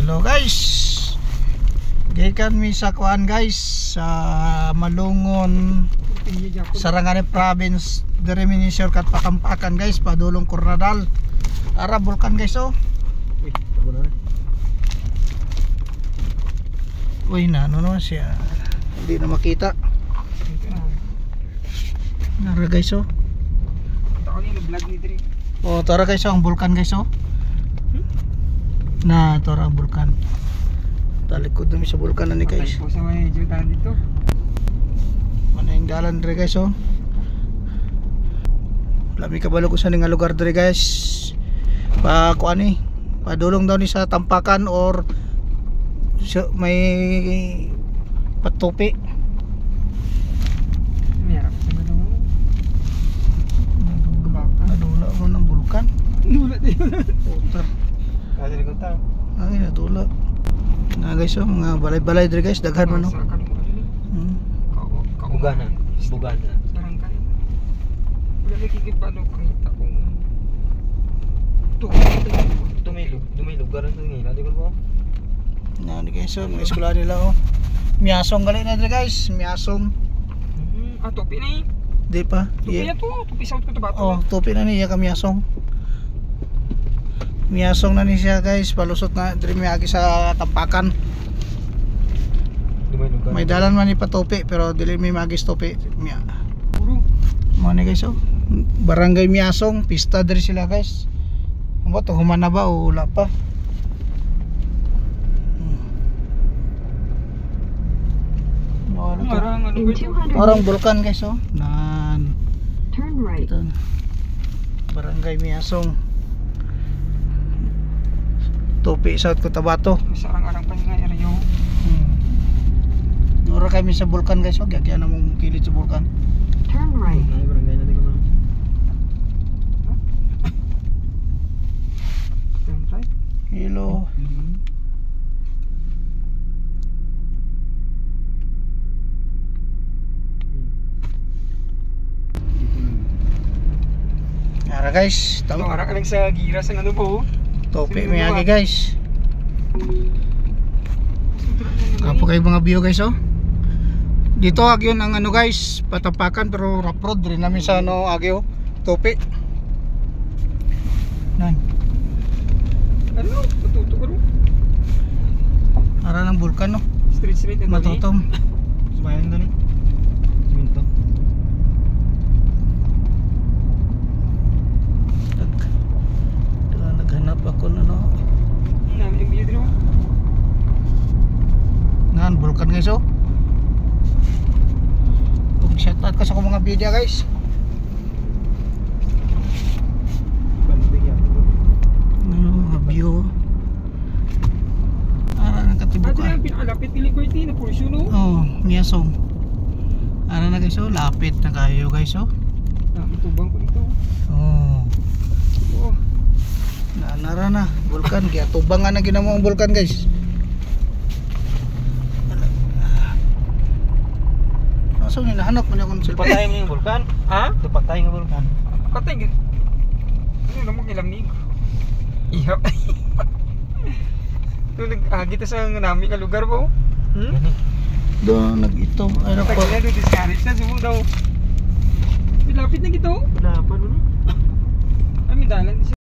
Hello guys. Gikan mi sa kuan guys sa Malungon, Sarangani Province. Dire mi ni shortcut Pakampakan guys, padulong Coronadal. Ara bulkan guys oh. Uy na ano naman siya. Hindi na makita. Nara guys oh. Oh, tara guys oh, ang bulkan guys oh. Nah, ito ang bulkan. Talikod namin sa bulkan na ni guys. Po sa may jutaan dito. Mana yung dalan dre guys oh. Lami kabalo ko sa nga lugar dre guys. Pa kuan ni, padulong daw ni sa Tampakan or may patupi. Mayroon sa mga Nadula mo ng bulkan. nula din. Putar. Kasi ko ta. Ay, nadula. Na guys oh, mga balay-balay dre guys, daghan man oh. Bugana. Sarang kayo. Wala nakikipalo kita kung may lugar ang nila, di ko ba? Na di guys oh, mga eskwela nila oh. Miasong gali na dre guys, miasong. Topi na eh. Di pa. Topi na to, topi sa ko to ba to? Oh, topi na niya ka miasong. Miasong na ni siya guys, palusot na diri miagi sa Tampakan. May dalan man ni patopi pero dili mi magis topi. Miya. Puro. Mo ni guys oh. Barangay Miasong, pista diri sila guys. Ano to, human na ba o wala pa? Parang ano ba ito? Parang bulkan guys oh. Nan. Turn right. Ito. Barangay Miasong. Topi South Cotabato. Sarang-arang pa nga area. Dura kami sa bulkan guys oh. Gagyan na mong kilid sa bulkan. Turn right. Ay, barangay natin ko na. Turn right? Hello. Ara guys, Tama tama. ara ka lang sa giras ang ano po. Topi miyagi guys. Kapo kayo mga view guys oh. Dito agyo ang ano guys, Patampakan pero rough road rin namin sa ano agyo, topi. Nan. Ano? Patuto ko rin. Ara ng bulkan no. Straight ito. Matutom. Sumayan doon eh. Siminto. Naghanap ako na no. Namin yung video dito. Ngan bulkan guys oh. Shout out ko sa mga video guys. Mga view. Ara nang katibukan. Ate, pinalapit pili ko ito na portion no. Oh, Miasong. Ara na guys oh, lapit na kayo guys oh. Itubang ko ito. Oh. Oo. Nara na, bulkan kaya tubangan na ginamo ang bulkan guys. So hinahanap mo na kung cellphone. Patay mo yung bulkan? Ha? Patay nga bulkan. Patay gid. Ano naman ilamig? Ihap. Tulig kita sa nami ka lugar po. Doon nag-ito. Ay Patay nako. na do discourage na sumo daw. Pilapit na gito. Dapat mo. Ami dalan di